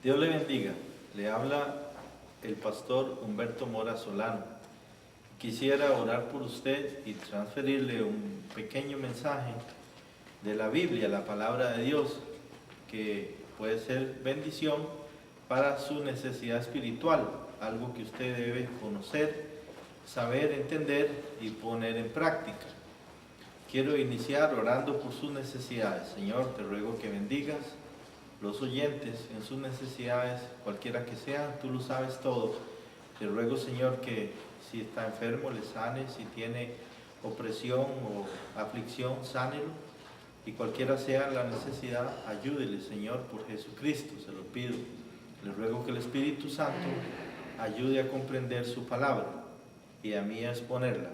Dios le bendiga. Le habla el pastor Humberto Mora Solano. Quisiera orar por usted y transferirle un pequeño mensaje de la Biblia, la palabra de Dios, que puede ser bendición para su necesidad espiritual, algo que usted debe conocer, saber, entender y poner en práctica. Quiero iniciar orando por sus necesidades. Señor, te ruego que bendigas los oyentes en sus necesidades, cualquiera que sean, tú lo sabes todo. Te ruego, Señor, que si está enfermo, le sanes, si tiene opresión o aflicción, sánelo, y cualquiera sea la necesidad, ayúdele, Señor, por Jesucristo, se lo pido. Le ruego que el Espíritu Santo ayude a comprender su palabra y a mí a exponerla.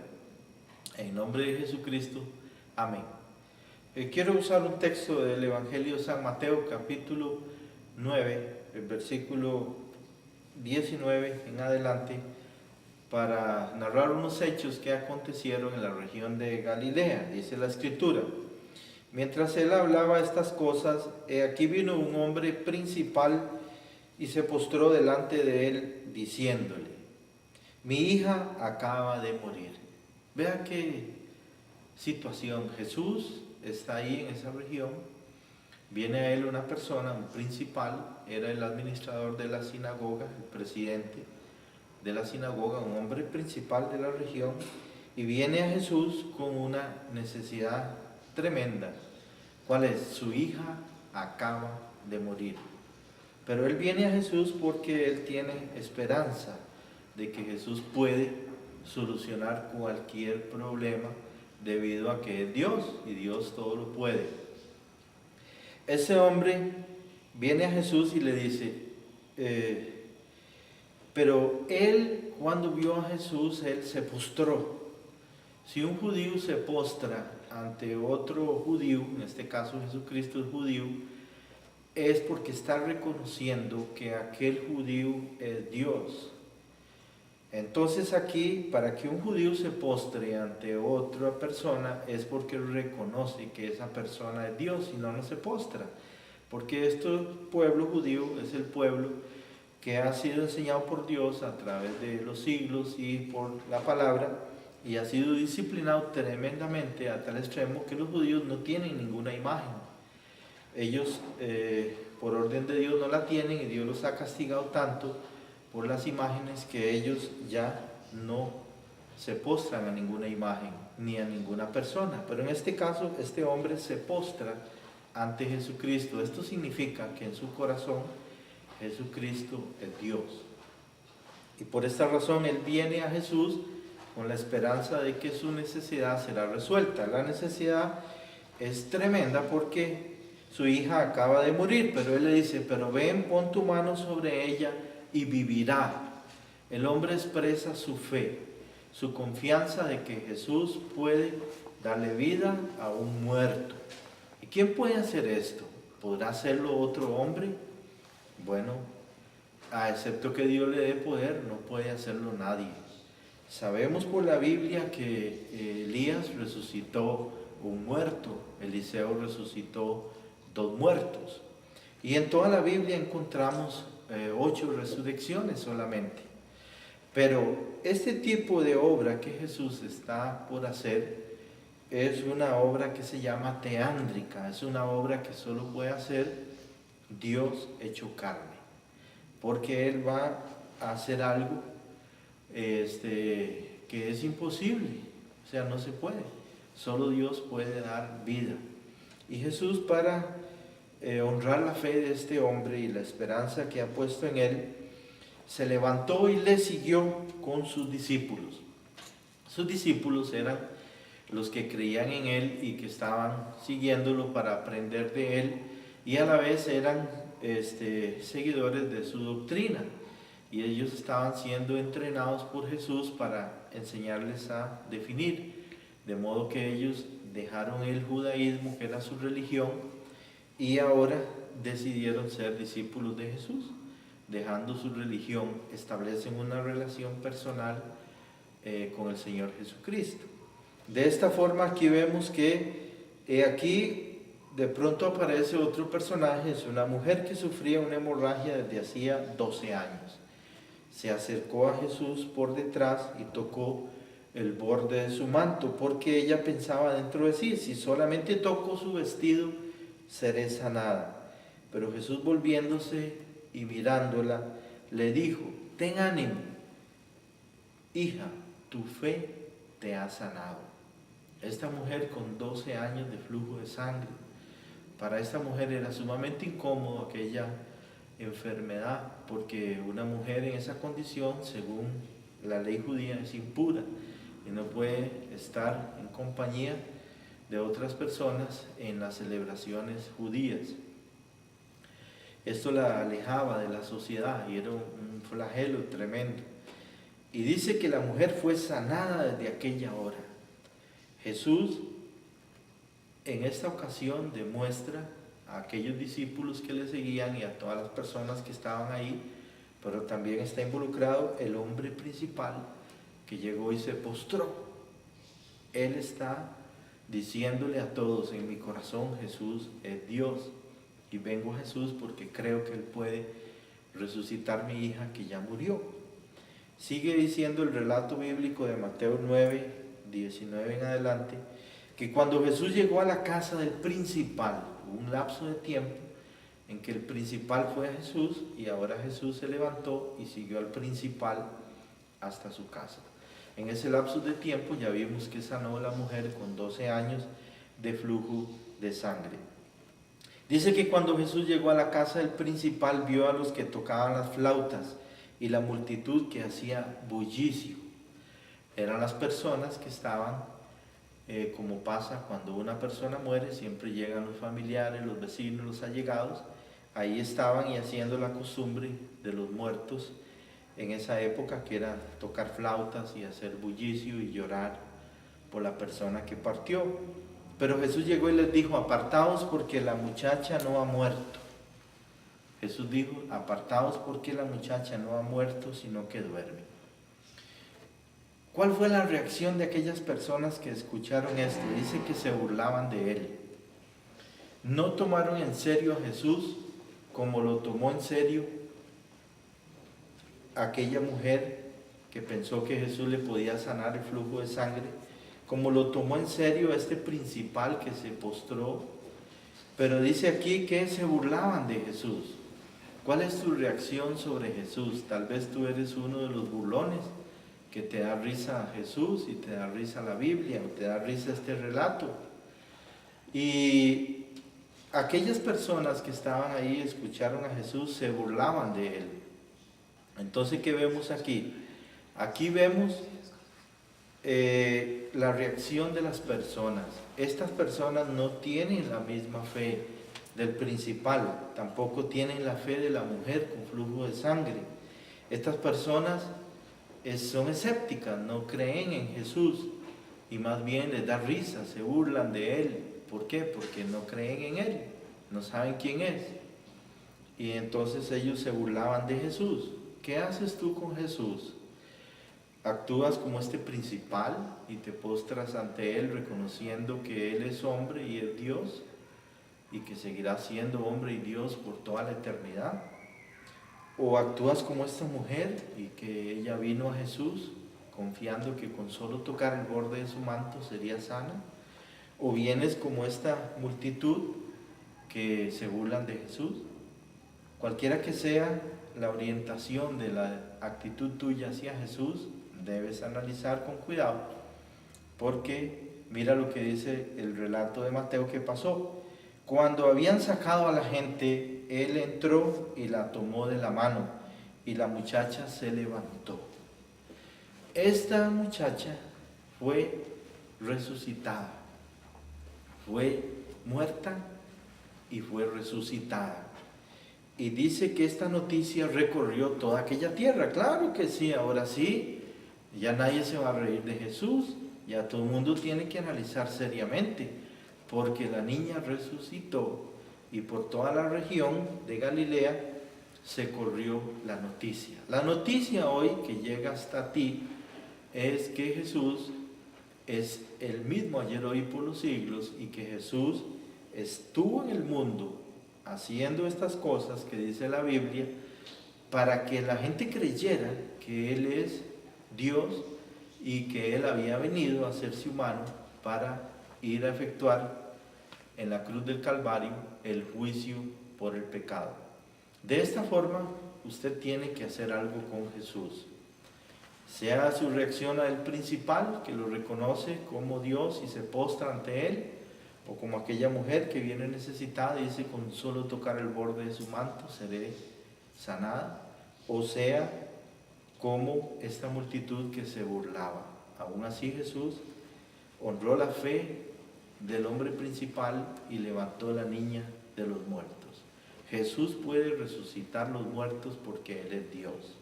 En nombre de Jesucristo, amén. Quiero usar un texto del Evangelio de San Mateo, capítulo 9, el versículo 19 en adelante, para narrar unos hechos que acontecieron en la región de Galilea. Dice la Escritura: mientras él hablaba estas cosas, aquí vino un hombre principal y se postró delante de él, diciéndole: mi hija acaba de morir. Vea qué situación. Jesús está ahí en esa región, viene a él una persona, un principal, era el administrador de la sinagoga, el presidente de la sinagoga, un hombre principal de la región, y viene a Jesús con una necesidad tremenda. ¿Cuál es? Su hija acaba de morir. Pero él viene a Jesús porque él tiene esperanza de que Jesús puede solucionar cualquier problema, debido a que es Dios y Dios todo lo puede. Ese hombre viene a Jesús y le dice, pero él, cuando vio a Jesús, él se postró. Si un judío se postra ante otro judío, en este caso Jesucristo es judío, es porque está reconociendo que aquel judío es Dios. Entonces aquí, para que un judío se postre ante otra persona, es porque reconoce que esa persona es Dios, si no, no se postra. Porque este pueblo judío es el pueblo que ha sido enseñado por Dios a través de los siglos y por la palabra, y ha sido disciplinado tremendamente a tal extremo que los judíos no tienen ninguna imagen. Ellos, por orden de Dios, no la tienen, y Dios los ha castigado tanto por las imágenes que ellos ya no se postran a ninguna imagen ni a ninguna persona. Pero en este caso, este hombre se postra ante Jesucristo. Esto significa que en su corazón Jesucristo es Dios. Y por esta razón él viene a Jesús con la esperanza de que su necesidad será resuelta. La necesidad es tremenda porque su hija acaba de morir, pero él le dice, pero ven, pon tu mano sobre ella y vivirá. El hombre expresa su fe, su confianza de que Jesús puede darle vida a un muerto. ¿Y quién puede hacer esto? ¿Podrá hacerlo otro hombre? Bueno, excepto que Dios le dé poder, no puede hacerlo nadie. Sabemos por la Biblia que Elías resucitó un muerto, Eliseo resucitó 2 muertos. Y en toda la Biblia encontramos 8 resurrecciones solamente. Pero este tipo de obra que Jesús está por hacer es una obra que se llama teándrica, es una obra que solo puede hacer Dios hecho carne, porque Él va a hacer algo que es imposible, o sea, no se puede, solo Dios puede dar vida. Y Jesús, para honrar la fe de este hombre y la esperanza que ha puesto en él, se levantó y le siguió con sus discípulos. Sus discípulos eran los que creían en él y que estaban siguiéndolo para aprender de él, y a la vez eran seguidores de su doctrina, y ellos estaban siendo entrenados por Jesús para enseñarles a definir, de modo que ellos dejaron el judaísmo, que era su religión, y ahora decidieron ser discípulos de Jesús. Dejando su religión, establecen una relación personal con el Señor Jesucristo. De esta forma aquí vemos que aquí de pronto aparece otro personaje, es una mujer que sufría una hemorragia desde hacía 12 años. Se acercó a Jesús por detrás y tocó el borde de su manto, porque ella pensaba dentro de sí, si solamente toco su vestido, seré sanada. Pero Jesús, volviéndose y mirándola, le dijo: ten ánimo, hija, tu fe te ha sanado. Esta mujer con 12 años de flujo de sangre, para esta mujer era sumamente incómodo aquella enfermedad, porque una mujer en esa condición, según la ley judía, es impura y no puede estar en compañía de otras personas en las celebraciones judías. Esto la alejaba de la sociedad y era un flagelo tremendo. Y dice que la mujer fue sanada desde aquella hora. Jesús en esta ocasión demuestra a aquellos discípulos que le seguían y a todas las personas que estaban ahí, pero también está involucrado el hombre principal que llegó y se postró. Él está diciéndole a todos: en mi corazón Jesús es Dios, y vengo a Jesús porque creo que Él puede resucitar mi hija que ya murió. Sigue diciendo el relato bíblico de Mateo 9, 19 en adelante, que cuando Jesús llegó a la casa del principal, hubo un lapso de tiempo en que el principal fue a Jesús, y ahora Jesús se levantó y siguió al principal hasta su casa. En ese lapso de tiempo ya vimos que sanó a la mujer con 12 años de flujo de sangre. Dice que cuando Jesús llegó a la casa del principal, vio a los que tocaban las flautas y la multitud que hacía bullicio. Eran las personas que estaban, como pasa cuando una persona muere, siempre llegan los familiares, los vecinos, los allegados. Ahí estaban y haciendo la costumbre de los muertos en esa época, que era tocar flautas y hacer bullicio y llorar por la persona que partió. Pero Jesús llegó y les dijo: apartaos porque la muchacha no ha muerto. Jesús dijo: apartaos porque la muchacha no ha muerto, sino que duerme. ¿Cuál fue la reacción de aquellas personas que escucharon esto? Dice que se burlaban de él. No tomaron en serio a Jesús como lo tomó en serio aquella mujer que pensó que Jesús le podía sanar el flujo de sangre, como lo tomó en serio este principal que se postró. Pero dice aquí que se burlaban de Jesús. ¿Cuál es tu reacción sobre Jesús? Tal vez tú eres uno de los burlones que te da risa a Jesús y te da risa la Biblia, o te da risa este relato. Y aquellas personas que estaban ahí, escucharon a Jesús, se burlaban de él. Entonces, ¿qué vemos aquí? Aquí vemos la reacción de las personas. Estas personas no tienen la misma fe del principal, tampoco tienen la fe de la mujer con flujo de sangre. Estas personas son escépticas, no creen en Jesús y más bien les da risa, se burlan de él. ¿Por qué? Porque no creen en él, no saben quién es. Y entonces ellos se burlaban de Jesús. ¿Qué haces tú con Jesús? ¿Actúas como este principal y te postras ante Él reconociendo que Él es hombre y es Dios y que seguirá siendo hombre y Dios por toda la eternidad? ¿O actúas como esta mujer y que ella vino a Jesús confiando que con solo tocar el borde de su manto sería sana? ¿O vienes como esta multitud que se burlan de Jesús? Cualquiera que sea la orientación de la actitud tuya hacia Jesús, debes analizar con cuidado, porque mira lo que dice el relato de Mateo que pasó. Cuando habían sacado a la gente, él entró y la tomó de la mano, y la muchacha se levantó. Esta muchacha fue resucitada, fue muerta y fue resucitada. Y dice que esta noticia recorrió toda aquella tierra. Claro que sí, ahora sí, ya nadie se va a reír de Jesús, ya todo el mundo tiene que analizar seriamente, porque la niña resucitó y por toda la región de Galilea se corrió la noticia. La noticia hoy que llega hasta ti es que Jesús es el mismo ayer, hoy, por los siglos, y que Jesús estuvo en el mundo haciendo estas cosas que dice la Biblia, para que la gente creyera que Él es Dios y que Él había venido a hacerse humano para ir a efectuar en la cruz del Calvario el juicio por el pecado. De esta forma, usted tiene que hacer algo con Jesús. Sea su reacción al principal, que lo reconoce como Dios y se postra ante Él, o como aquella mujer que viene necesitada y dice, con solo tocar el borde de su manto seré sanada, o sea, como esta multitud que se burlaba. Aún así Jesús honró la fe del hombre principal y levantó a la niña de los muertos. Jesús puede resucitar los muertos porque Él es Dios.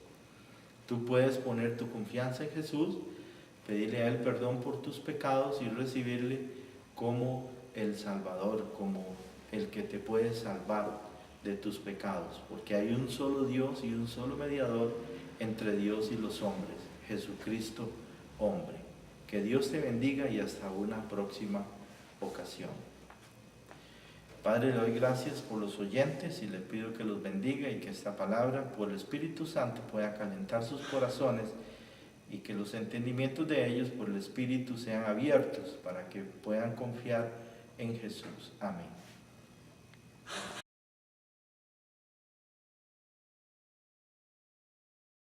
Tú puedes poner tu confianza en Jesús, pedirle a Él perdón por tus pecados y recibirle como el Salvador, como el que te puede salvar de tus pecados, porque hay un solo Dios y un solo mediador entre Dios y los hombres, Jesucristo hombre. Que Dios te bendiga y hasta una próxima ocasión. Padre, le doy gracias por los oyentes y le pido que los bendiga y que esta palabra por el Espíritu Santo pueda calentar sus corazones y que los entendimientos de ellos por el Espíritu sean abiertos para que puedan confiar en Jesús. Amén.